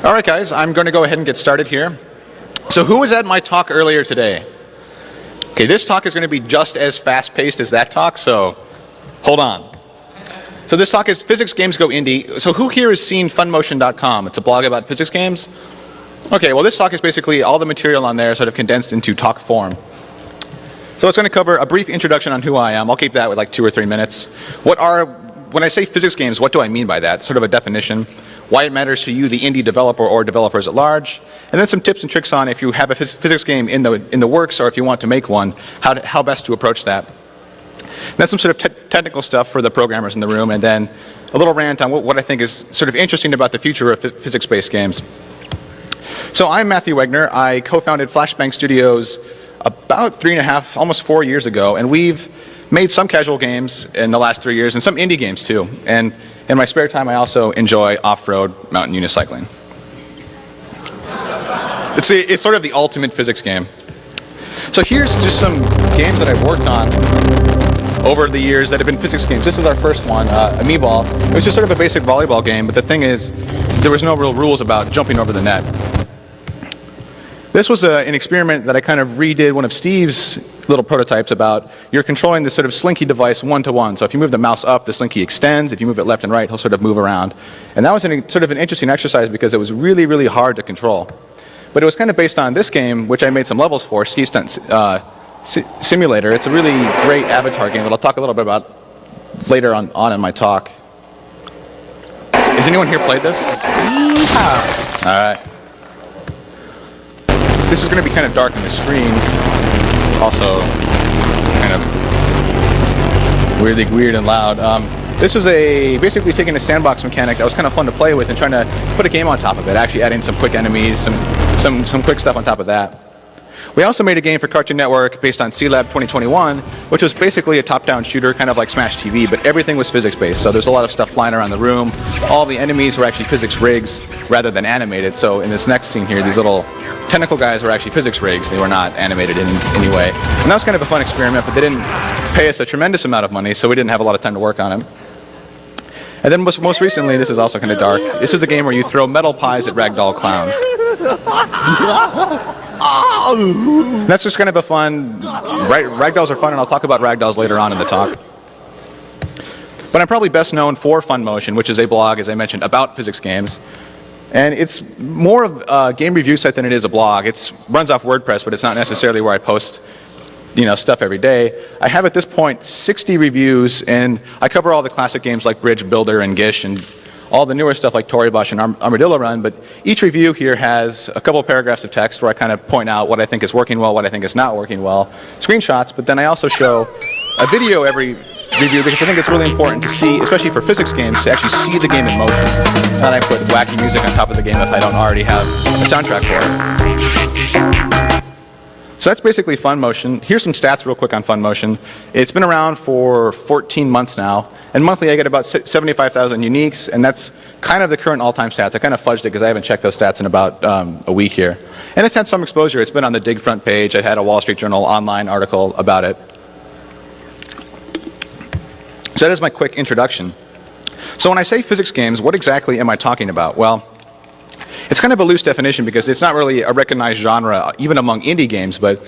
All right, guys, I'm going to go ahead and get started here. So who was at my talk earlier today? Okay, this talk is going to be just as fast-paced as that talk, so hold on. So this talk is Physics Games Go Indie. So who here has seen funmotion.com? It's a blog about physics games. Okay, well this talk is basically all the material on there sort of condensed into talk form. So it's going to cover a brief introduction on who I am. I'll keep that with like 2 or 3 minutes. When I say physics games, what do I mean by that? Sort of a definition. Why it matters to you, the indie developer or developers at large, and then some tips and tricks on if you have a physics game in the works or if you want to make one, how best to approach that. And then some sort of technical stuff for the programmers in the room, and then a little rant on what I think is sort of interesting about the future of physics-based games. So I'm Matthew Wegner. I co-founded Flashbang Studios about 3.5, almost 4 years ago, and we've made some casual games in the last 3 years and some indie games too. And in my spare time, I also enjoy off-road mountain unicycling. It's sort of the ultimate physics game. So here's just some games that I've worked on over the years that have been physics games. This is our first one, Amiiball. It was just sort of a basic volleyball game, but the thing is, there was no real rules about jumping over the net. This was an experiment that I kind of redid one of Steve's little prototypes about. You're controlling this sort of slinky device one-to-one. So if you move the mouse up, the slinky extends. If you move it left and right, he'll sort of move around. And that was sort of an interesting exercise because it was really, really hard to control. But it was kind of based on this game, which I made some levels for, Steve Stunt Simulator. It's a really great avatar game that I'll talk a little bit about later on in my talk. Has anyone here played this? Yeehaw! All right. This is going to be kind of dark on the screen. Also, kind of weirdly weird and loud. This was basically taking a sandbox mechanic that was kind of fun to play with and trying to put a game on top of it. Actually adding some quick enemies, some quick stuff on top of that. We also made a game for Cartoon Network based on C-Lab 2021, which was basically a top-down shooter, kind of like Smash TV, but everything was physics-based. So there's a lot of stuff flying around the room. All the enemies were actually physics rigs rather than animated. So in this next scene here, these little tentacle guys were actually physics rigs. They were not animated in any way. And that was kind of a fun experiment, but they didn't pay us a tremendous amount of money, so we didn't have a lot of time to work on it. And then most recently, this is also kind of dark. This is a game where you throw metal pies at ragdoll clowns. That's just kind of a fun, ragdolls are fun, and I'll talk about ragdolls later on in the talk. But I'm probably best known for Funmotion, which is a blog, as I mentioned, about physics games. And it's more of a game review site than it is a blog. It runs off WordPress, but it's not necessarily where I post stuff every day. I have at this point 60 reviews, and I cover all the classic games like Bridge Builder and Gish, and all the newer stuff like Torybush and Armadillo Run, but each review here has a couple of paragraphs of text where I kind of point out what I think is working well, what I think is not working well, screenshots, but then I also show a video every review because I think it's really important to see, especially for physics games, to actually see the game in motion. And then I put wacky music on top of the game if I don't already have a soundtrack for it. So that's basically Funmotion. Here's some stats real quick on Funmotion. It's been around for 14 months now, and monthly I get about 75,000 uniques, and that's kind of the current all-time stats. I kind of fudged it because I haven't checked those stats in about a week here. And it's had some exposure. It's been on the Dig front page. I had a Wall Street Journal online article about it. So that is my quick introduction. So when I say physics games, what exactly am I talking about? Well, it's kind of a loose definition because it's not really a recognized genre, even among indie games, but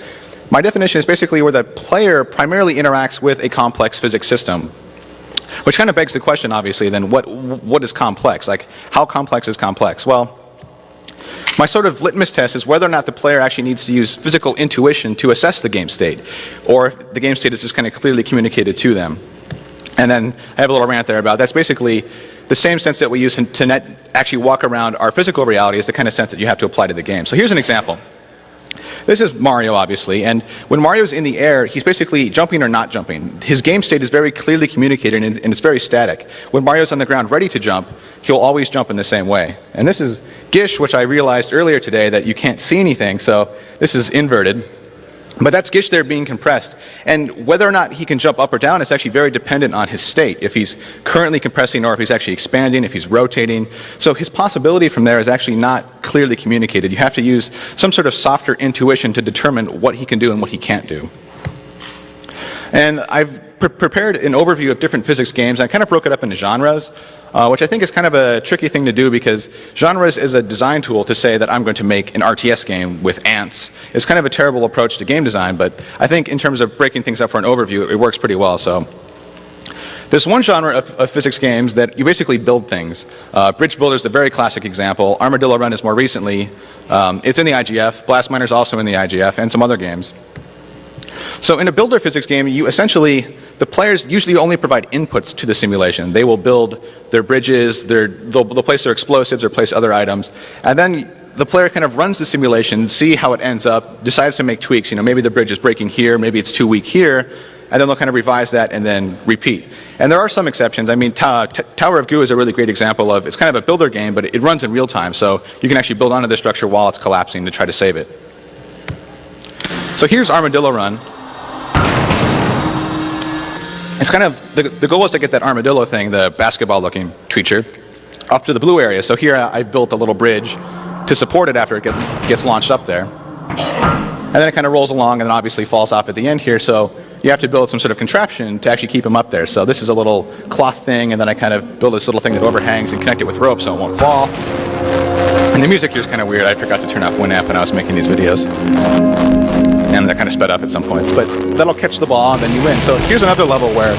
my definition is basically where the player primarily interacts with a complex physics system. Which kind of begs the question, obviously, then what is complex? Like, how complex is complex? Well, my sort of litmus test is whether or not the player actually needs to use physical intuition to assess the game state, or if the game state is just kind of clearly communicated to them. And then I have a little rant there about that's basically the same sense that we use to actually walk around our physical reality is the kind of sense that you have to apply to the game. So here's an example. This is Mario, obviously, and when Mario's in the air, he's basically jumping or not jumping. His game state is very clearly communicated, and it's very static. When Mario's on the ground ready to jump, he'll always jump in the same way. And this is Gish, which I realized earlier today that you can't see anything, so this is inverted. But that's Gish there being compressed. And whether or not he can jump up or down is actually very dependent on his state, if he's currently compressing or if he's actually expanding, if he's rotating. So his possibility from there is actually not clearly communicated. You have to use some sort of softer intuition to determine what he can do and what he can't do. And I've prepared an overview of different physics games. I kind of broke it up into genres, which I think is kind of a tricky thing to do because genres is a design tool to say that I'm going to make an RTS game with ants. It's kind of a terrible approach to game design, but I think in terms of breaking things up for an overview, it works pretty well. So there's one genre of physics games that you basically build things. Bridge Builder is a very classic example. Armadillo Run is more recently. It's in the IGF. Blast Miner is also in the IGF, and some other games. So in a builder physics game, you essentially, the players usually only provide inputs to the simulation. They will build their bridges, they'll place their explosives or place other items, and then the player kind of runs the simulation, see how it ends up, decides to make tweaks. You know, maybe the bridge is breaking here, maybe it's too weak here, and then they'll kind of revise that and then repeat. And there are some exceptions. I mean, Tower of Goo is a really great example of, it's kind of a builder game, but it runs in real time, so you can actually build onto the structure while it's collapsing to try to save it. So here's Armadillo Run. It's kind of, the goal is to get that armadillo thing, the basketball-looking creature, up to the blue area. So here I built a little bridge to support it after it gets launched up there. And then it kind of rolls along and then obviously falls off at the end here. So you have to build some sort of contraption to actually keep him up there. So this is a little cloth thing, and then I kind of build this little thing that overhangs and connect it with rope so it won't fall. And the music here is kind of weird. I forgot to turn off Winamp when I was making these videos. And that kind of sped up at some points. But that'll catch the ball and then you win. So here's another level where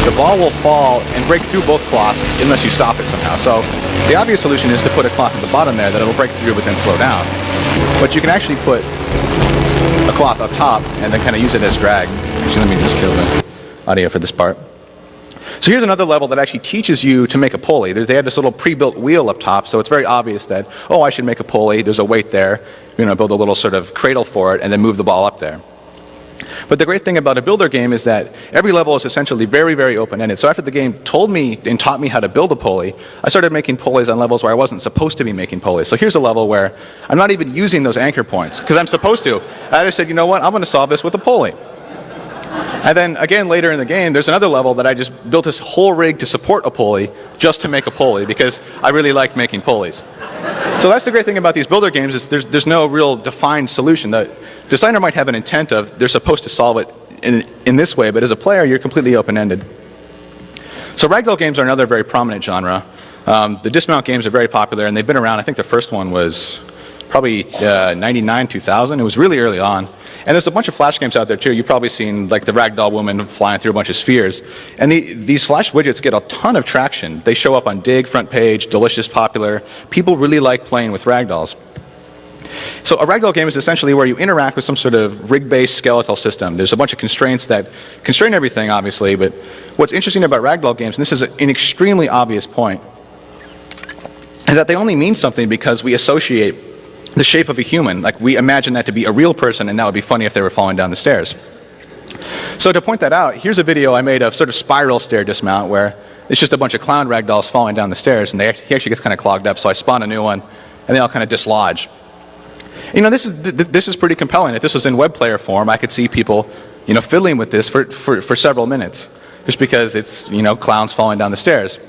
the ball will fall and break through both cloth unless you stop it somehow. So the obvious solution is to put a cloth at the bottom there that it'll break through but then slow down. But you can actually put a cloth up top and then kind of use it as drag. Actually, let me just kill the audio for this part. So here's another level that actually teaches you to make a pulley. They have this little pre-built wheel up top, so it's very obvious that, oh, I should make a pulley. There's a weight there. You know, build a little sort of cradle for it and then move the ball up there. But the great thing about a builder game is that every level is essentially very, very open-ended. So after the game told me and taught me how to build a pulley, I started making pulleys on levels where I wasn't supposed to be making pulleys. So here's a level where I'm not even using those anchor points because I'm supposed to. I just said, you know what, I'm going to solve this with a pulley. And then again later in the game, there's another level that I just built this whole rig to support a pulley just to make a pulley because I really like making pulleys. So that's the great thing about these builder games is there's no real defined solution. The designer might have an intent of they're supposed to solve it in this way, but as a player, you're completely open-ended. So ragdoll games are another very prominent genre. The dismount games are very popular, and they've been around. I think the first one was probably 99, 2000. It was really early on. And there's a bunch of Flash games out there too. You've probably seen like the Ragdoll Woman flying through a bunch of spheres. And these Flash widgets get a ton of traction. They show up on Dig, Front Page, Delicious, Popular. People really like playing with ragdolls. So a ragdoll game is essentially where you interact with some sort of rig-based skeletal system. There's a bunch of constraints that constrain everything, obviously, but what's interesting about ragdoll games, and this is an extremely obvious point, is that they only mean something because we associate the shape of a human. Like we imagine that to be a real person, and that would be funny if they were falling down the stairs. So to point that out, here's a video I made of sort of spiral stair dismount where it's just a bunch of clown ragdolls falling down the stairs, and he actually gets kind of clogged up, so I spawn a new one, and they all kind of dislodge. You know, this is pretty compelling. If this was in web player form, I could see people, you know, fiddling with this for several minutes, just because it's, you know, clowns falling down the stairs.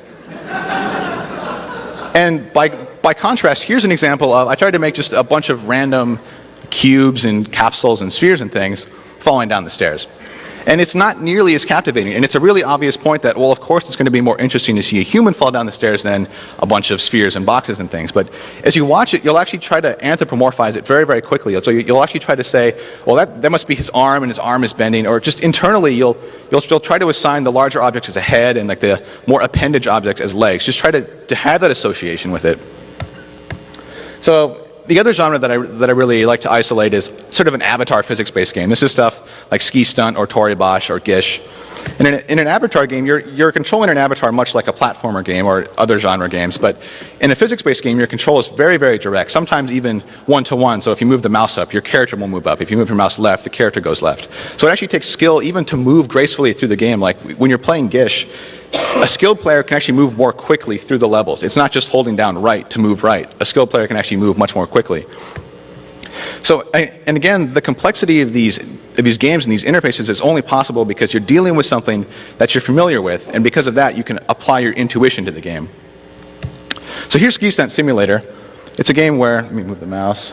And by contrast, here's an example of, I tried to make just a bunch of random cubes and capsules and spheres and things falling down the stairs. And it's not nearly as captivating. And it's a really obvious point that, well, of course it's going to be more interesting to see a human fall down the stairs than a bunch of spheres and boxes and things. But as you watch it, you'll actually try to anthropomorphize it very, very quickly. So you'll actually try to say, well, that must be his arm, and his arm is bending. Or just internally, you'll try to assign the larger objects as a head and like the more appendage objects as legs. Just try to have that association with it. So the other genre that I really like to isolate is sort of an avatar physics-based game. This is stuff like Ski Stunt or Tori Bosch or Gish. And in an avatar game, you're controlling an avatar much like a platformer game or other genre games. But in a physics-based game, your control is very, very direct, sometimes even one-to-one. So if you move the mouse up, your character will move up. If you move your mouse left, the character goes left. So it actually takes skill even to move gracefully through the game. Like when you're playing Gish, a skilled player can actually move more quickly through the levels. It's not just holding down right to move right. A skilled player can actually move much more quickly. So, and again, the complexity of these games and these interfaces is only possible because you're dealing with something that you're familiar with, and because of that, you can apply your intuition to the game. So here's Ski Stunt Simulator. It's a game where, let me move the mouse.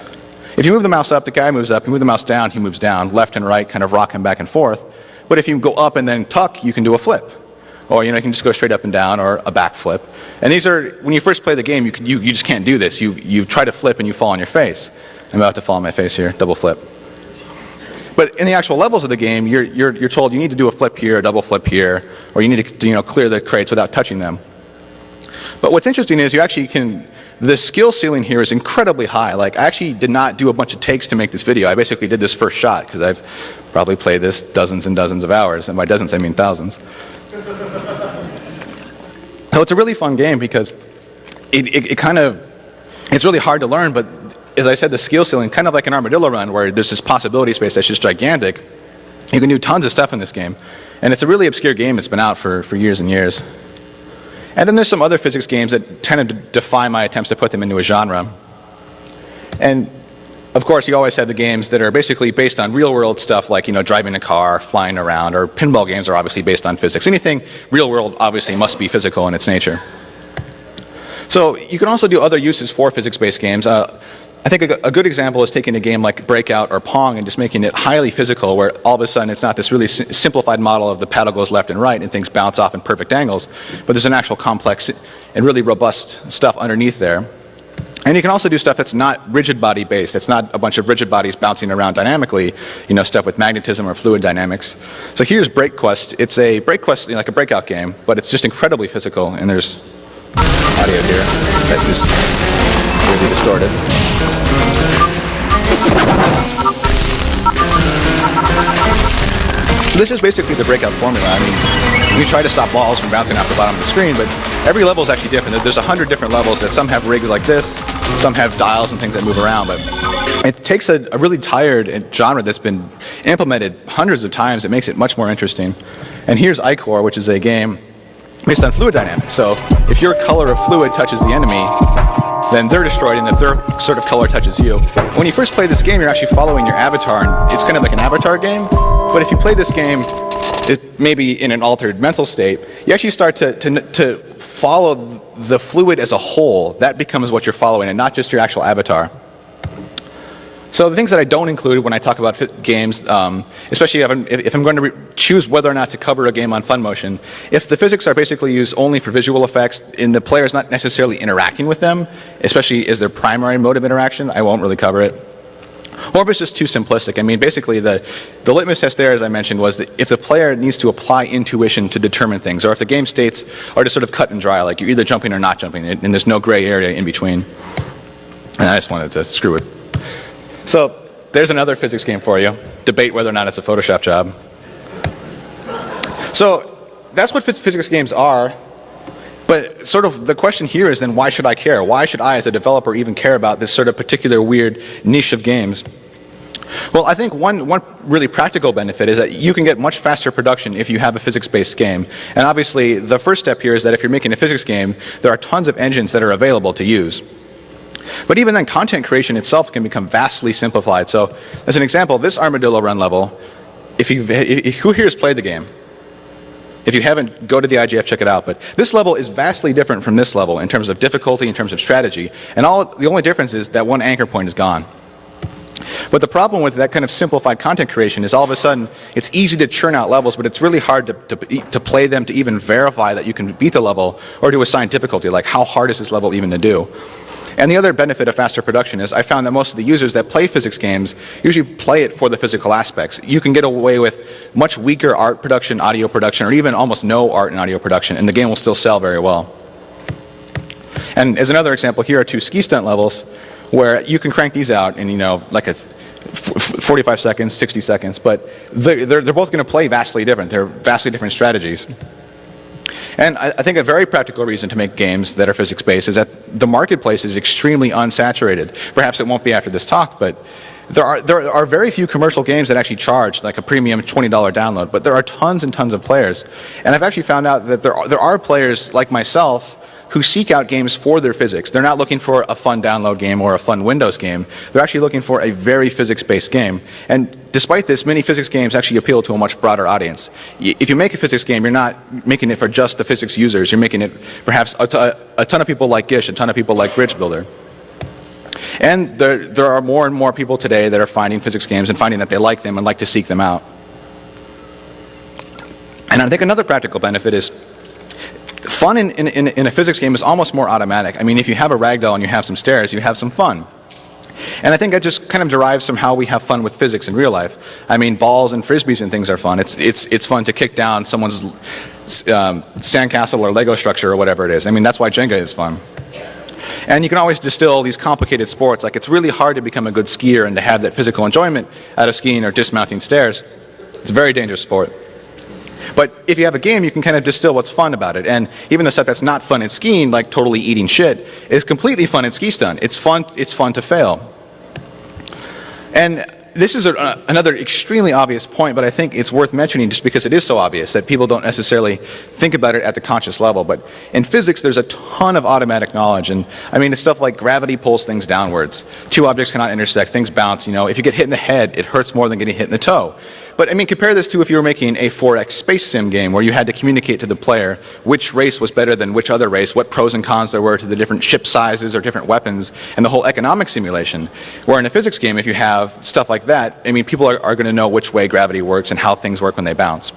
If you move the mouse up, the guy moves up. You move the mouse down, he moves down. Left and right, kind of rocking back and forth. But if you go up and then tuck, you can do a flip. Or you can just go straight up and down, or a back flip. And these are, when you first play the game, you just can't do this. You try to flip and you fall on your face. I'm about to fall on my face here, double flip. But in the actual levels of the game, you're told you need to do a flip here, a double flip here, or you need to clear the crates without touching them. But what's interesting is you actually can, the skill ceiling here is incredibly high. Like, I actually did not do a bunch of takes to make this video. I basically did this first shot because I've probably played this dozens and dozens of hours, and by dozens I mean thousands. So it's a really fun game because it's really hard to learn, but as I said, the skill ceiling, kind of like an armadillo run where there's this possibility space that's just gigantic. You can do tons of stuff in this game. And it's a really obscure game. It's been out for years and years. And then there's some other physics games that tend to defy my attempts to put them into a genre. And of course, you always have the games that are basically based on real-world stuff like, driving a car, flying around, or pinball games are obviously based on physics. Anything real-world obviously must be physical in its nature. So you can also do other uses for physics-based games. I think a good example is taking a game like Breakout or Pong and just making it highly physical, where all of a sudden it's not this really simplified model of the paddle goes left and right and things bounce off in perfect angles, but there's an actual complex and really robust stuff underneath there. And you can also do stuff that's not rigid body based. It's not a bunch of rigid bodies bouncing around dynamically, stuff with magnetism or fluid dynamics. So here's BreakQuest. It's a BreakQuest, like a Breakout game, but it's just incredibly physical, and there's audio here that is really distorted. This is basically the Breakout formula. I mean, we try to stop balls from bouncing off the bottom of the screen, but every level is actually different. There's 100 different levels that some have rigs like this, some have dials and things that move around, but it takes a really tired genre that's been implemented hundreds of times. It makes it much more interesting. And here's Icor, which is a game based on fluid dynamics. So if your color of fluid touches the enemy, then they're destroyed, and if their sort of color touches you. When you first play this game, you're actually following your avatar, and it's kind of like an avatar game. But if you play this game, maybe in an altered mental state, you actually start to follow the fluid as a whole. That becomes what you're following, and not just your actual avatar. So the things that I don't include when I talk about games, especially if I'm going to choose whether or not to cover a game on FunMotion, if the physics are basically used only for visual effects and the player is not necessarily interacting with them, especially as their primary mode of interaction, I won't really cover it. Or if it's just too simplistic. I mean, basically the litmus test there, as I mentioned, was that if the player needs to apply intuition to determine things, or if the game states are just sort of cut and dry, like you're either jumping or not jumping, and there's no gray area in between. And I just wanted to screw with. So there's another physics game for you. Debate whether or not it's a Photoshop job. So that's what physics games are. But sort of the question here is then, why should I care? Why should I as a developer even care about this sort of particular weird niche of games? Well, I think one really practical benefit is that you can get much faster production if you have a physics-based game. And obviously the first step here is that if you're making a physics game, there are tons of engines that are available to use. But even then, content creation itself can become vastly simplified. So, as an example, this Armadillo Run level, who here has played the game? If you haven't, go to the IGF, check it out. But this level is vastly different from this level in terms of difficulty, in terms of strategy. And the only difference is that one anchor point is gone. But the problem with that kind of simplified content creation is all of a sudden it's easy to churn out levels, but it's really hard to play them, to even verify that you can beat the level, or to assign difficulty, like how hard is this level even to do. And the other benefit of faster production is I found that most of the users that play physics games usually play it for the physical aspects. You can get away with much weaker art production, audio production, or even almost no art and audio production, and the game will still sell very well. And as another example, here are two ski stunt levels where you can crank these out in, like a 45 seconds, 60 seconds, but they're both going to play vastly different. They're vastly different strategies. And I think a very practical reason to make games that are physics-based is that the marketplace is extremely unsaturated. Perhaps it won't be after this talk, but there are very few commercial games that actually charge like a premium $20 download, but there are tons and tons of players. And I've actually found out that there are players like myself who seek out games for their physics. They're not looking for a fun download game or a fun Windows game. They're actually looking for a very physics-based game. And despite this, many physics games actually appeal to a much broader audience. If you make a physics game, you're not making it for just the physics users. You're making it perhaps a ton of people like Gish, a ton of people like Bridge Builder. And there are more and more people today that are finding physics games and finding that they like them and like to seek them out. And I think another practical benefit is fun in a physics game is almost more automatic. I mean, if you have a ragdoll and you have some stairs, you have some fun. And I think that just kind of derives from how we have fun with physics in real life. I mean, balls and frisbees and things are fun. It's fun to kick down someone's sandcastle or Lego structure or whatever it is. I mean, that's why Jenga is fun. And you can always distill these complicated sports. Like, it's really hard to become a good skier and to have that physical enjoyment out of skiing or dismounting stairs. It's a very dangerous sport. But if you have a game, you can kind of distill what's fun about it. And even the stuff that's not fun in skiing, like totally eating shit, is completely fun in ski stunt. It's fun to fail. And this is another extremely obvious point, but I think it's worth mentioning just because it is so obvious that people don't necessarily think about it at the conscious level. But in physics, there's a ton of automatic knowledge. And I mean, it's stuff like gravity pulls things downwards. Two objects cannot intersect. Things bounce. You know, if you get hit in the head, it hurts more than getting hit in the toe. But I mean, compare this to if you were making a 4X space sim game where you had to communicate to the player which race was better than which other race, what pros and cons there were to the different ship sizes or different weapons, and the whole economic simulation. Where in a physics game, if you have stuff like that, I mean, people are going to know which way gravity works and how things work when they bounce.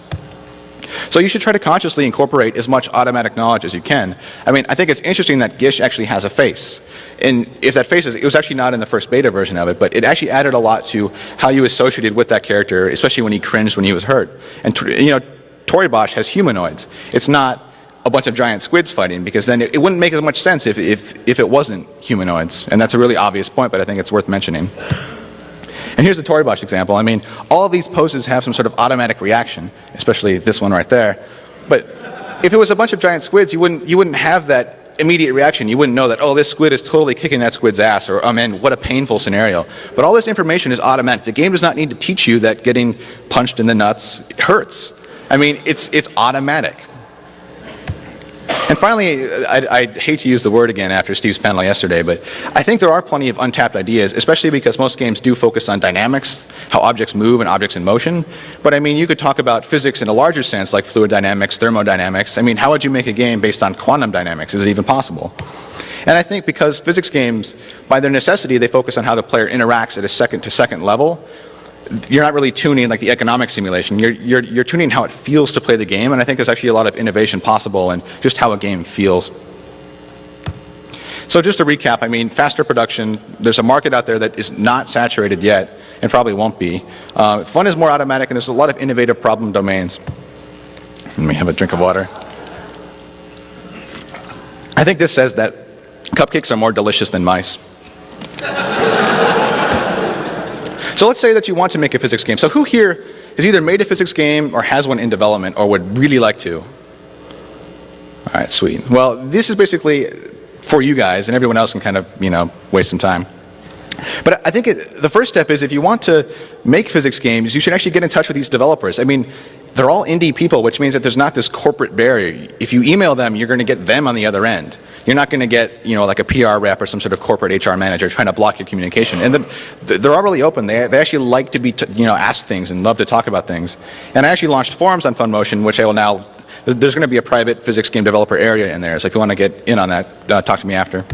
So you should try to consciously incorporate as much automatic knowledge as you can. I mean, I think it's interesting that Gish actually has a face. And if that face is, it was actually not in the first beta version of it, but it actually added a lot to how you associated with that character, especially when he cringed when he was hurt. And, you know, Toribosh has humanoids. It's not a bunch of giant squids fighting, because then it wouldn't make as much sense if it wasn't humanoids. And that's a really obvious point, but I think it's worth mentioning. And here's the Toribosh example. I mean, all of these poses have some sort of automatic reaction, especially this one right there. But if it was a bunch of giant squids, you wouldn't have that immediate reaction. You wouldn't know that, oh, this squid is totally kicking that squid's ass, or, oh man, what a painful scenario. But all this information is automatic. The game does not need to teach you that getting punched in the nuts hurts. I mean, it's automatic. And finally, I hate to use the word again after Steve's panel yesterday, but I think there are plenty of untapped ideas, especially because most games do focus on dynamics, how objects move and objects in motion. But I mean, you could talk about physics in a larger sense, like fluid dynamics, thermodynamics. I mean, how would you make a game based on quantum dynamics? Is it even possible? And I think because physics games, by their necessity, they focus on how the player interacts at a second-to-second level. You're not really tuning like the economic simulation. You're tuning how it feels to play the game, and I think there's actually a lot of innovation possible in just how a game feels. So just to recap, I mean, faster production, there's a market out there that is not saturated yet, and probably won't be. Fun is more automatic, and there's a lot of innovative problem domains. Let me have a drink of water. I think this says that cupcakes are more delicious than mice. So let's say that you want to make a physics game. So who here has either made a physics game or has one in development or would really like to? All right, sweet. Well, this is basically for you guys, and everyone else can kind of, you know, waste some time. But I think the first step is if you want to make physics games, you should actually get in touch with these developers. I mean, they're all indie people, which means that there's not this corporate barrier. If you email them, you're going to get them on the other end. You're not going to get, you know, like a PR rep or some sort of corporate HR manager trying to block your communication. And they're all really open. They actually like to be, asked things and love to talk about things. And I actually launched forums on Funmotion, which I will now. There's going to be a private physics game developer area in there. So if you want to get in on that, talk to me after.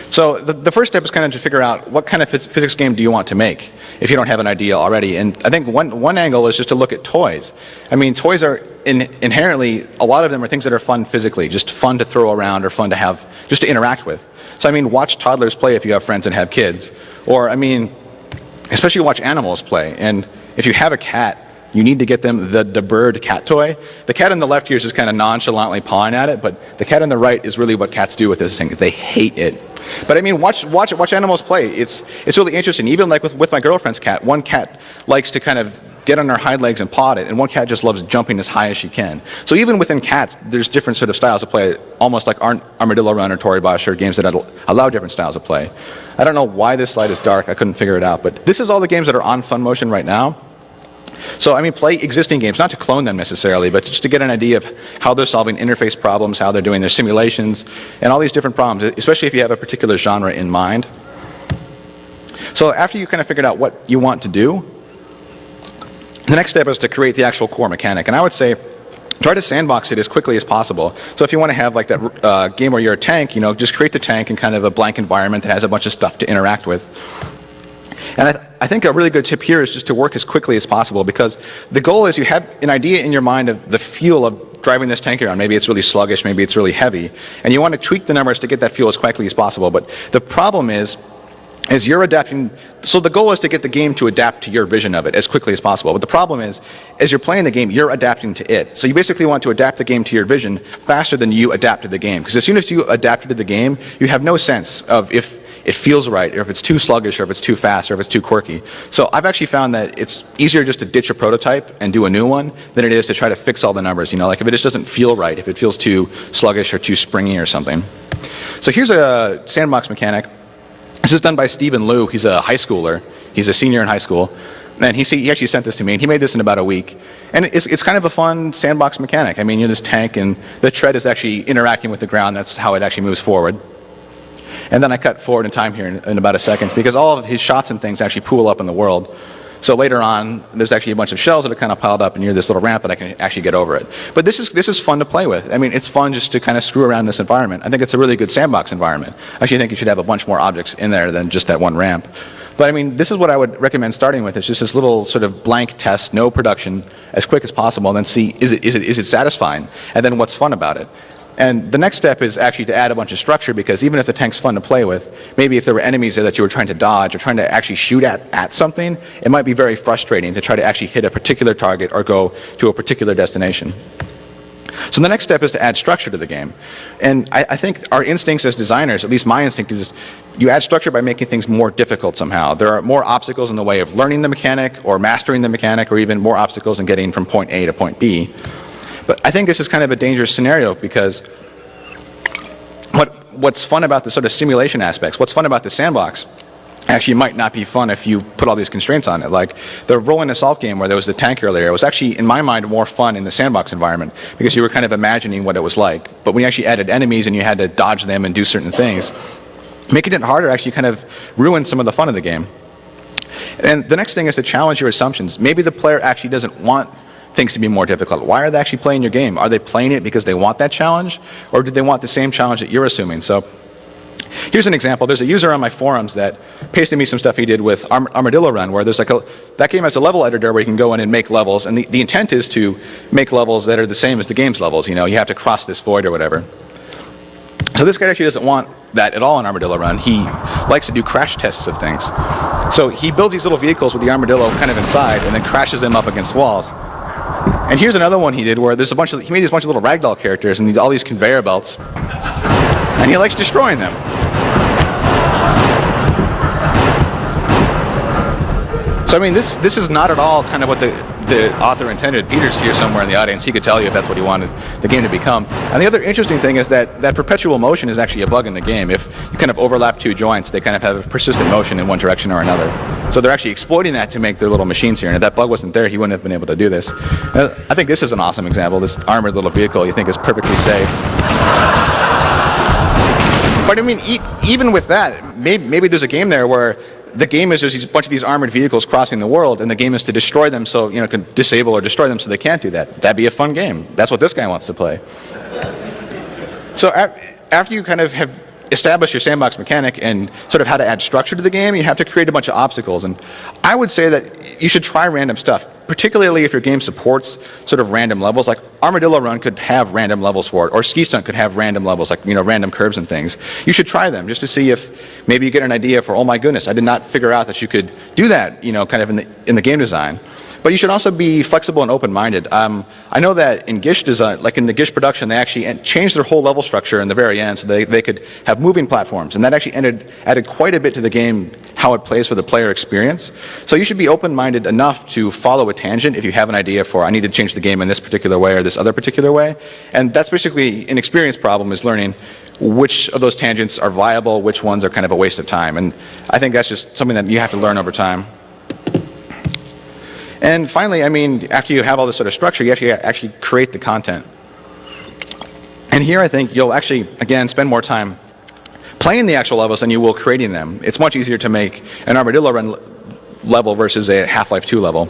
So the first step is kind of to figure out what kind of physics game do you want to make if you don't have an idea already. And I think one angle is just to look at toys. I mean, toys are inherently, a lot of them are things that are fun physically, just fun to throw around or fun to have, just to interact with. So I mean, watch toddlers play if you have friends and have kids. Or I mean, especially watch animals play. And if you have a cat, you need to get them the bird cat toy. The cat on the left here is just kind of nonchalantly pawing at it, but the cat on the right is really what cats do with this thing. They hate it. But I mean, watch animals play. It's really interesting. Even like with my girlfriend's cat, one cat likes to kind of get on her hind legs and paw it, and one cat just loves jumping as high as she can. So even within cats, there's different sort of styles of play, almost like Armadillo Run or Toribosh or games that allow different styles of play. I don't know why this slide is dark. I couldn't figure it out. But this is all the games that are on Funmotion right now. So, I mean, play existing games, not to clone them necessarily, but just to get an idea of how they're solving interface problems, how they're doing their simulations, and all these different problems, especially if you have a particular genre in mind. So after you kind of figured out what you want to do, the next step is to create the actual core mechanic. And I would say, try to sandbox it as quickly as possible. So if you want to have like that game where you're a tank, just create the tank in kind of a blank environment that has a bunch of stuff to interact with. And I think a really good tip here is just to work as quickly as possible, because the goal is you have an idea in your mind of the feel of driving this tank around. Maybe it's really sluggish, maybe it's really heavy, and you want to tweak the numbers to get that feel as quickly as possible. But the problem is, as you're adapting, so the goal is to get the game to adapt to your vision of it as quickly as possible. But the problem is, as you're playing the game, you're adapting to it. So you basically want to adapt the game to your vision faster than you adapt to the game. Because as soon as you adapted to the game, you have no sense of if it feels right, or if it's too sluggish, or if it's too fast, or if it's too quirky. So I've actually found that it's easier just to ditch a prototype and do a new one than it is to try to fix all the numbers. You know, like if it just doesn't feel right, if it feels too sluggish or too springy or something. So here's a sandbox mechanic. This is done by Stephen Liu. He's a high schooler. He's a senior in high school. And he actually sent this to me, and he made this in about a week. And it's kind of a fun sandbox mechanic. I mean, you're this tank, and the tread is actually interacting with the ground. That's how it actually moves forward. And then I cut forward in time here in about a second, because all of his shots and things actually pool up in the world. So later on, there's actually a bunch of shells that are kind of piled up near this little ramp, but I can actually get over it. But this is fun to play with. I mean, it's fun just to kind of screw around in this environment. I think it's a really good sandbox environment. I actually think you should have a bunch more objects in there than just that one ramp. But I mean, this is what I would recommend starting with. It's just this little sort of blank test, no production, as quick as possible, and then see, is it satisfying? And then what's fun about it? And the next step is actually to add a bunch of structure, because even if the tank's fun to play with, maybe if there were enemies there that you were trying to dodge or trying to actually shoot at something, it might be very frustrating to try to actually hit a particular target or go to a particular destination. So the next step is to add structure to the game. And I think our instincts as designers, at least my instinct, is you add structure by making things more difficult somehow. There are more obstacles in the way of learning the mechanic or mastering the mechanic, or even more obstacles in getting from point A to point B. But I think this is kind of a dangerous scenario, because what's fun about the sort of simulation aspects, what's fun about the sandbox, actually might not be fun if you put all these constraints on it. Like the rolling assault game where there was the tank earlier, it was actually, in my mind, more fun in the sandbox environment, because you were kind of imagining what it was like. But when you actually added enemies and you had to dodge them and do certain things, making it harder actually kind of ruined some of the fun of the game. And the next thing is to challenge your assumptions. Maybe the player actually doesn't want things to be more difficult. Why are they actually playing your game? Are they playing it because they want that challenge, or do they want the same challenge that you're assuming? So here's an example. There's a user on my forums that pasted me some stuff he did with Armadillo Run, where there's like that game has a level editor where you can go in and make levels, and the intent is to make levels that are the same as the game's levels. You know, you have to cross this void or whatever. So this guy actually doesn't want that at all in Armadillo Run. He likes to do crash tests of things. So he builds these little vehicles with the armadillo kind of inside, and then crashes them up against walls. And here's another one he did where he made this bunch of little ragdoll characters and all these conveyor belts, and he likes destroying them. So I mean, this is not at all kind of what the author intended. Peter's here somewhere in the audience. He could tell you if that's what he wanted the game to become. And the other interesting thing is that perpetual motion is actually a bug in the game. If you kind of overlap two joints, they kind of have a persistent motion in one direction or another. So they're actually exploiting that to make their little machines here. And if that bug wasn't there, he wouldn't have been able to do this. I think this is an awesome example. This armored little vehicle you think is perfectly safe. But I mean, even with that, maybe there's a game there where the game is there's a bunch of these armored vehicles crossing the world, and the game is to destroy them, so can disable or destroy them so they can't do that. That'd be a fun game. That's what this guy wants to play. So after you kind of have established your sandbox mechanic and sort of how to add structure to the game, you have to create a bunch of obstacles. And I would say that you should try random stuff, particularly if your game supports sort of random levels. Like Armadillo Run could have random levels for it, or Ski Stunt could have random levels, like random curves and things. You should try them just to see if maybe you get an idea for, oh my goodness, I did not figure out that you could do that, kind of in the game design. But you should also be flexible and open-minded. I know that in Gish design, like in the Gish production, they actually changed their whole level structure in the very end, so they could have moving platforms, and that actually added quite a bit to the game, how it plays for the player experience. So you should be open-minded enough to follow a tangent if you have an idea for, I need to change the game in this particular way or this other particular way. And that's basically an experience problem, is learning which of those tangents are viable, which ones are kind of a waste of time. And I think that's just something that you have to learn over time. And finally, I mean, after you have all this sort of structure, you have to actually create the content. And here I think you'll actually, again, spend more time playing the actual levels than you will creating them. It's much easier to make an Armadillo Run level versus a Half-Life 2 level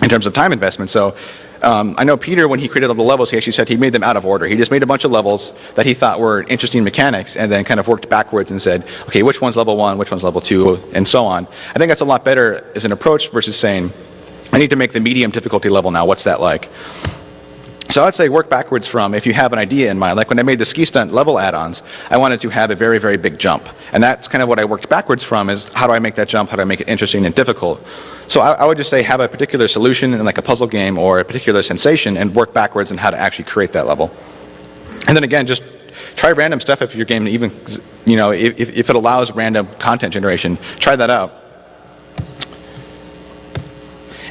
in terms of time investment. So I know Peter, when he created all the levels, he actually said he made them out of order. He just made a bunch of levels that he thought were interesting mechanics and then kind of worked backwards and said, okay, which one's level 1, which one's level 2, and so on. I think that's a lot better as an approach versus saying, I need to make the medium difficulty level now. What's that like? So I'd say work backwards from, if you have an idea in mind. Like when I made the ski stunt level add-ons, I wanted to have a very, very big jump. And that's kind of what I worked backwards from, is how do I make that jump? How do I make it interesting and difficult? So I would just say have a particular solution in like a puzzle game or a particular sensation and work backwards on how to actually create that level. And then again, just try random stuff if your game even, you know, if it allows random content generation, try that out.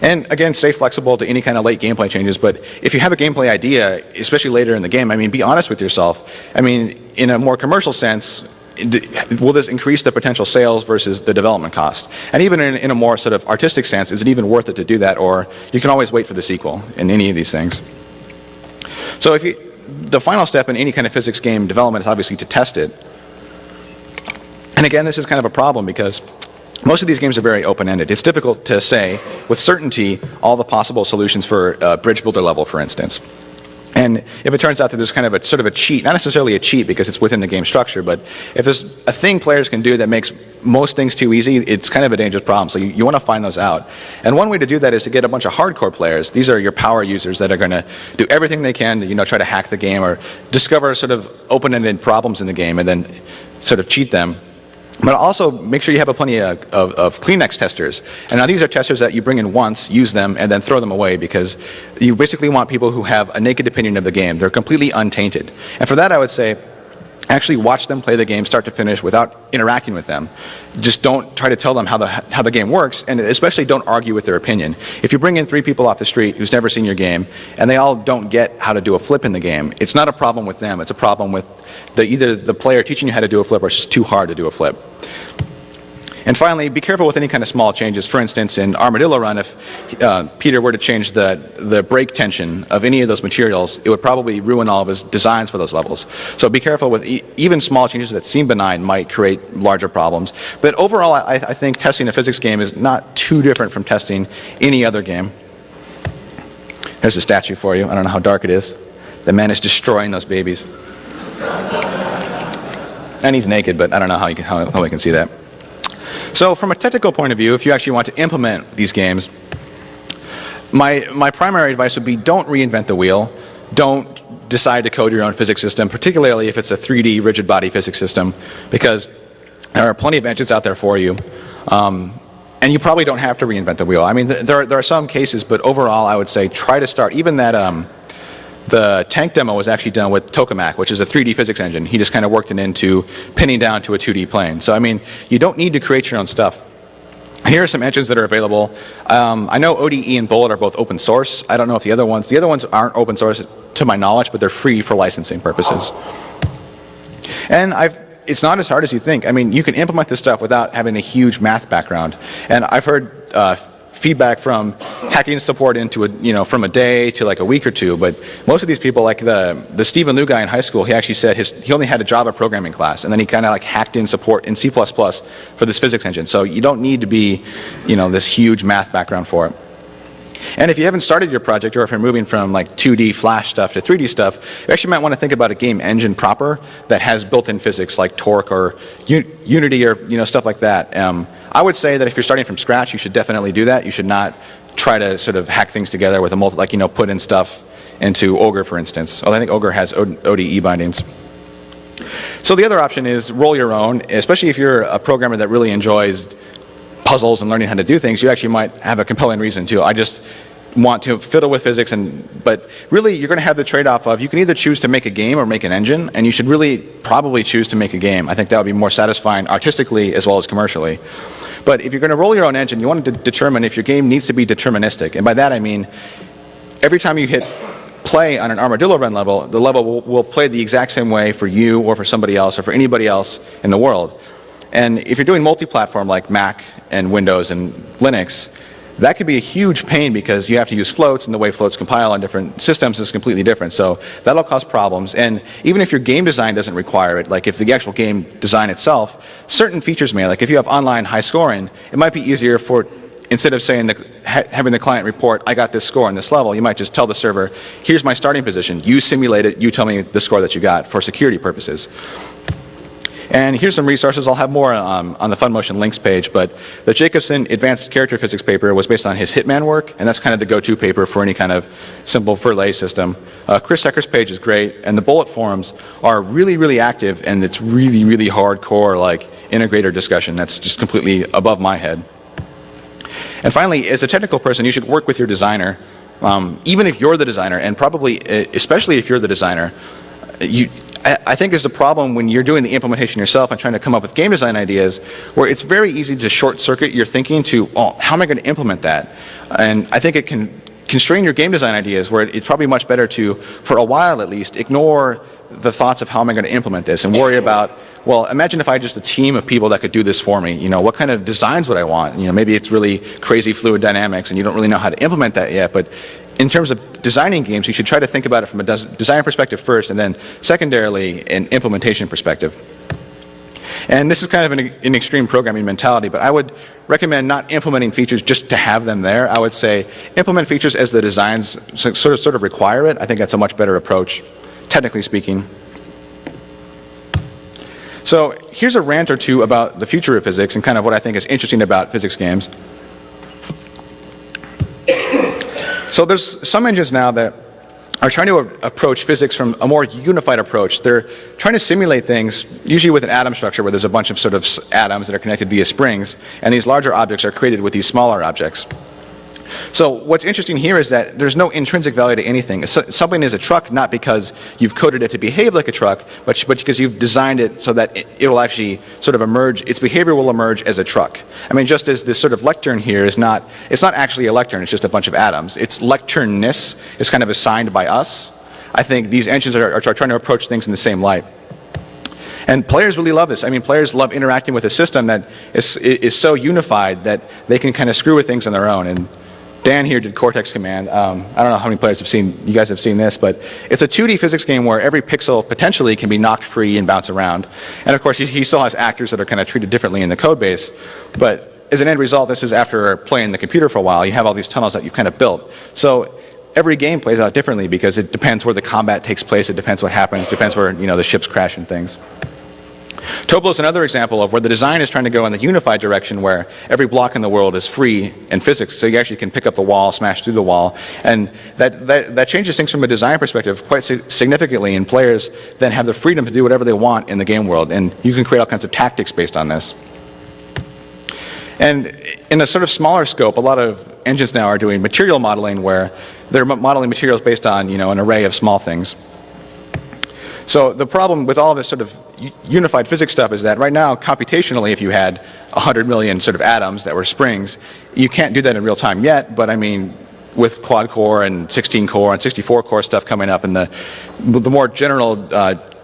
And again, stay flexible to any kind of late gameplay changes, but if you have a gameplay idea, especially later in the game, I mean, be honest with yourself. I mean, in a more commercial sense, will this increase the potential sales versus the development cost? And even in a more sort of artistic sense, is it even worth it to do that? Or you can always wait for the sequel in any of these things. So the final step in any kind of physics game development is obviously to test it. And again, this is kind of a problem because most of these games are very open-ended. It's difficult to say with certainty all the possible solutions for a bridge builder level, for instance. And if it turns out that there's kind of a sort of a cheat, not necessarily a cheat because it's within the game structure, but if there's a thing players can do that makes most things too easy, it's kind of a dangerous problem. So you want to find those out. And one way to do that is to get a bunch of hardcore players. These are your power users that are going to do everything they can to, you know, try to hack the game or discover sort of open-ended problems in the game and then sort of cheat them. But also make sure you have plenty of Kleenex testers. And now these are testers that you bring in once, use them, and then throw them away because you basically want people who have a naked opinion of the game. They're completely untainted. And for that I would say, actually watch them play the game start to finish without interacting with them. Just don't try to tell them how the game works, and especially don't argue with their opinion. If you bring in 3 people off the street who's never seen your game, and they all don't get how to do a flip in the game, it's not a problem with them, it's a problem with either the player teaching you how to do a flip or it's just too hard to do a flip. And finally, be careful with any kind of small changes. For instance, in Armadillo Run, if Peter were to change the break tension of any of those materials, it would probably ruin all of his designs for those levels. So be careful with even small changes that seem benign might create larger problems. But overall, I think testing a physics game is not too different from testing any other game. There's a statue for you. I don't know how dark it is. The man is destroying those babies. And he's naked, but I don't know how we can see that. So from a technical point of view, if you actually want to implement these games, my primary advice would be don't reinvent the wheel. Don't decide to code your own physics system, particularly if it's a 3D rigid body physics system, because there are plenty of engines out there for you. And you probably don't have to reinvent the wheel. I mean, there are some cases, but overall I would say try to start, even that the tank demo was actually done with Tokamak, which is a 3D physics engine. He just kind of worked it into pinning down to a 2D plane. So I mean, you don't need to create your own stuff. Here are some engines that are available. I know ODE and Bullet are both open source. I don't know if the other ones aren't open source to my knowledge, but they're free for licensing purposes. And it's not as hard as you think. I mean, you can implement this stuff without having a huge math background. And I've heard feedback from hacking support into from a day to like a week or two, but most of these people, like the Stephen Liu guy in high school, he actually said he only had a Java programming class, and then he kind of like hacked in support in C++ for this physics engine. So you don't need to be, this huge math background for it. And if you haven't started your project, or if you're moving from like 2D Flash stuff to 3D stuff, you actually might want to think about a game engine proper that has built-in physics like Torque or Unity or stuff like that. I would say that if you're starting from scratch, you should definitely do that. You should not try to sort of hack things together with a put in stuff into Ogre, for instance. Although I think Ogre has ODE bindings. So the other option is roll your own, especially if you're a programmer that really enjoys puzzles and learning how to do things. You actually might have a compelling reason to. I just want to fiddle with physics, but really you're going to have the trade-off of you can either choose to make a game or make an engine, and you should really probably choose to make a game. I think that would be more satisfying artistically as well as commercially. But if you're going to roll your own engine, you want to determine if your game needs to be deterministic. And by that I mean every time you hit play on an Armadillo Run level, the level will play the exact same way for you or for somebody else or for anybody else in the world. And if you're doing multi-platform like Mac and Windows and Linux, that could be a huge pain because you have to use floats, and the way floats compile on different systems is completely different. So that'll cause problems. And even if your game design doesn't require it, like if the actual game design itself, certain features may, like if you have online high scoring, it might be easier for instead of saying having the client report, I got this score on this level, you might just tell the server, here's my starting position. You simulate it. You tell me the score that you got for security purposes. And here's some resources. I'll have more on the FunMotion links page, but the Jacobson Advanced Character Physics paper was based on his Hitman work, and that's kind of the go-to paper for any kind of simple Verlet system. Chris Hecker's page is great, and the bullet forums are really, really active, and it's really, really hardcore, like, integrator discussion that's just completely above my head. And finally, as a technical person, you should work with your designer, even if you're the designer, and probably, especially if you're the designer. I think there's a problem when you're doing the implementation yourself and trying to come up with game design ideas where it's very easy to short-circuit your thinking to, oh, how am I going to implement that? And I think it can constrain your game design ideas where it's probably much better to, for a while at least, ignore the thoughts of how am I going to implement this and worry about, well, imagine if I had just a team of people that could do this for me. You know, what kind of designs would I want? You know, maybe it's really crazy fluid dynamics and you don't really know how to implement that yet, but in terms of designing games, you should try to think about it from a design perspective first, and then secondarily, an implementation perspective. And this is kind of an extreme programming mentality, but I would recommend not implementing features just to have them there. I would say implement features as the designs sort of require it. I think that's a much better approach, technically speaking. So here's a rant or two about the future of physics and kind of what I think is interesting about physics games. So there's some engines now that are trying to approach physics from a more unified approach. They're trying to simulate things, usually with an atom structure where there's a bunch of sort of atoms that are connected via springs, and these larger objects are created with these smaller objects. So what's interesting here is that there's no intrinsic value to anything. Something is a truck not because you've coded it to behave like a truck, but because you've designed it so that it will actually sort of emerge, its behavior will emerge as a truck. I mean, just as this sort of lectern here is not, it's not actually a lectern, it's just a bunch of atoms. Its lecturnness is kind of assigned by us. I think these engines are trying to approach things in the same light. And players really love this. I mean, players love interacting with a system that is so unified that they can kind of screw with things on their own. And Dan here did Cortex Command. I don't know how many players have seen, you guys have seen this, but it's a 2D physics game where every pixel potentially can be knocked free and bounce around. And of course, he still has actors that are kind of treated differently in the code base. But as an end result, this is after playing the computer for a while, you have all these tunnels that you've kind of built. So every game plays out differently because it depends where the combat takes place, it depends what happens, depends where, you know, the ships crash and things. Toblo is another example of where the design is trying to go in the unified direction where every block in the world is free in physics, so you actually can pick up the wall, smash through the wall, and that changes things from a design perspective quite significantly, and players then have the freedom to do whatever they want in the game world, and you can create all kinds of tactics based on this. And in a sort of smaller scope, a lot of engines now are doing material modeling where they're modeling materials based on, you know, an array of small things. So the problem with all this sort of unified physics stuff is that right now, computationally, if you had 100 million sort of atoms that were springs, you can't do that in real time yet, but I mean, with quad core and 16 core and 64 core stuff coming up and the more general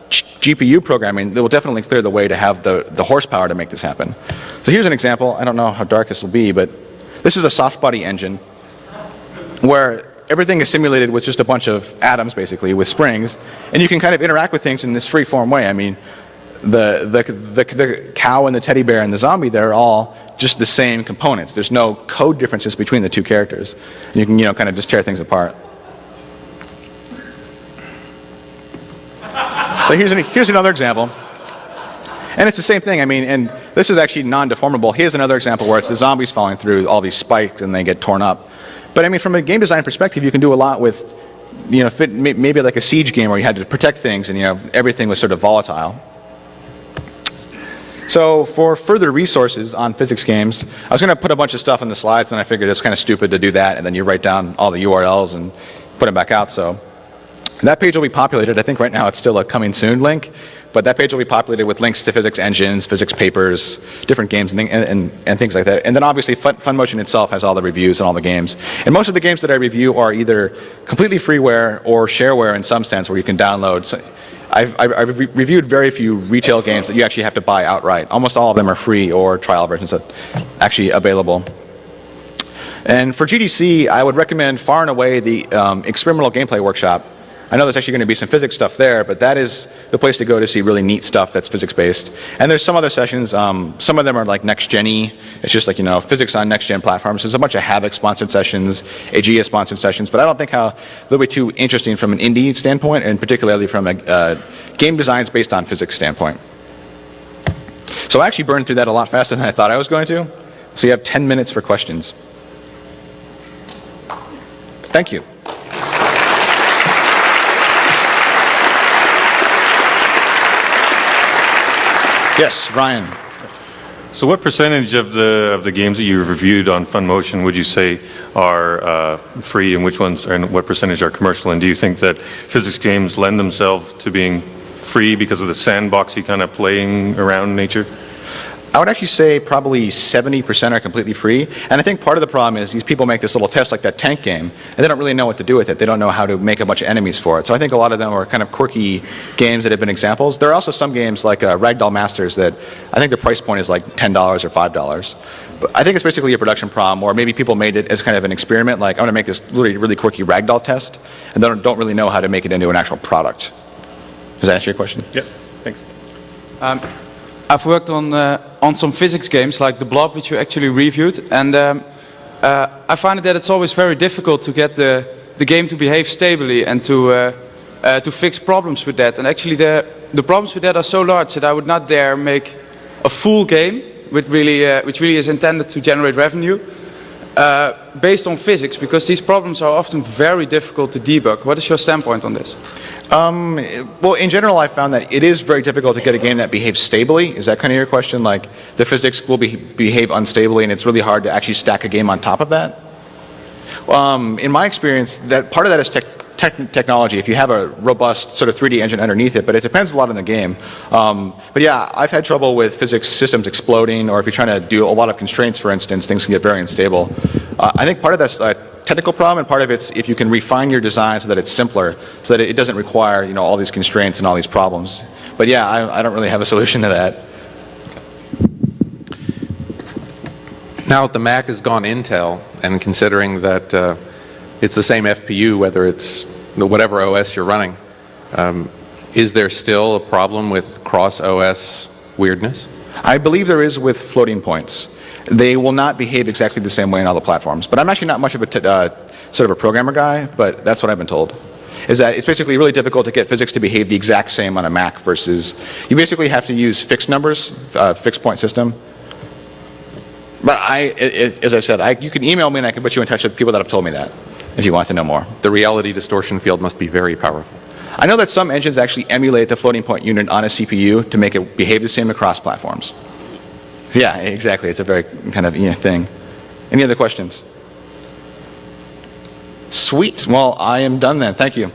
GPU programming, that will definitely clear the way to have the horsepower to make this happen. So here's an example. I don't know how dark this will be, but this is a soft body engine where everything is simulated with just a bunch of atoms, basically, with springs, and you can kind of interact with things in this free-form way. I mean, the cow and the teddy bear and the zombie, they're all just the same components. There's no code differences between the two characters. You can, you know, kind of just tear things apart. So here's another example. And it's the same thing. I mean, and this is actually non-deformable. Here's another example where it's the zombies falling through all these spikes and they get torn up. But I mean, from a game design perspective, you can do a lot with, you know, maybe like a siege game where you had to protect things and, you know, everything was sort of volatile. So for further resources on physics games, I was going to put a bunch of stuff on the slides, and I figured it's kind of stupid to do that, and then you write down all the URLs and put them back out. So that page will be populated. I think right now it's still a coming soon link, but that page will be populated with links to physics engines, physics papers, different games and things like that. And then obviously FunMotion itself has all the reviews and all the games. And most of the games that I review are either completely freeware or shareware in some sense where you can download. So I've reviewed very few retail games that you actually have to buy outright. Almost all of them are free or trial versions that are actually available. And for GDC, I would recommend far and away the experimental gameplay workshop. I know there's actually going to be some physics stuff there, but that is the place to go to see really neat stuff that's physics-based. And there's some other sessions. Some of them are like next-gen-y. It's just like, physics on next-gen platforms. There's a bunch of Havoc-sponsored sessions, IGS-sponsored sessions, but I don't think they'll be too interesting from an indie standpoint, and particularly from a game designs based on physics standpoint. So I actually burned through that a lot faster than I thought I was going to. So you have 10 minutes for questions. Thank you. Yes, Ryan. So what percentage of the games that you've reviewed on FunMotion would you say are free, and which ones, and what percentage are commercial? And do you think that physics games lend themselves to being free because of the sandboxy kind of playing around nature? I would actually say probably 70% are completely free. And I think part of the problem is these people make this little test like that tank game, and they don't really know what to do with it. They don't know how to make a bunch of enemies for it. So I think a lot of them are kind of quirky games that have been examples. There are also some games like Ragdoll Masters that I think the price point is like $10 or $5. But I think it's basically a production problem, or maybe people made it as kind of an experiment, like I'm going to make this really, really quirky Ragdoll test, and they don't really know how to make it into an actual product. Does that answer your question? Yep, thanks. I've worked on some physics games like The Blob, which you actually reviewed, and I find that it's always very difficult to get the game to behave stably and to fix problems with that. And actually the problems with that are so large that I would not dare make a full game which really is intended to generate revenue based on physics, because these problems are often very difficult to debug. What is your standpoint on this? Well, in general, I found that it is very difficult to get a game that behaves stably. Is that kind of your question? Like, the physics will behave unstably, and it's really hard to actually stack a game on top of that? In my experience, that part of that is technology, if you have a robust sort of 3D engine underneath it, but it depends a lot on the game. But yeah, I've had trouble with physics systems exploding, or if you're trying to do a lot of constraints, for instance, things can get very unstable. I think part of that's technical problem, and part of it's if you can refine your design so that it's simpler, so that it doesn't require all these constraints and all these problems. But yeah, I don't really have a solution to that. Now the Mac has gone Intel, and considering that it's the same FPU, whether it's whatever OS you're running, is there still a problem with cross-OS weirdness? I believe there is with floating points. They will not behave exactly the same way on all the platforms. But I'm actually not much of a sort of a programmer guy, but that's what I've been told. Is that it's basically really difficult to get physics to behave the exact same on a Mac versus, you basically have to use fixed numbers, fixed point system. But as I said, you can email me and I can put you in touch with people that have told me that, if you want to know more. The reality distortion field must be very powerful. I know that some engines actually emulate the floating point unit on a CPU to make it behave the same across platforms. Yeah, exactly. It's a very kind of thing. Any other questions? Sweet. Well, I am done then. Thank you.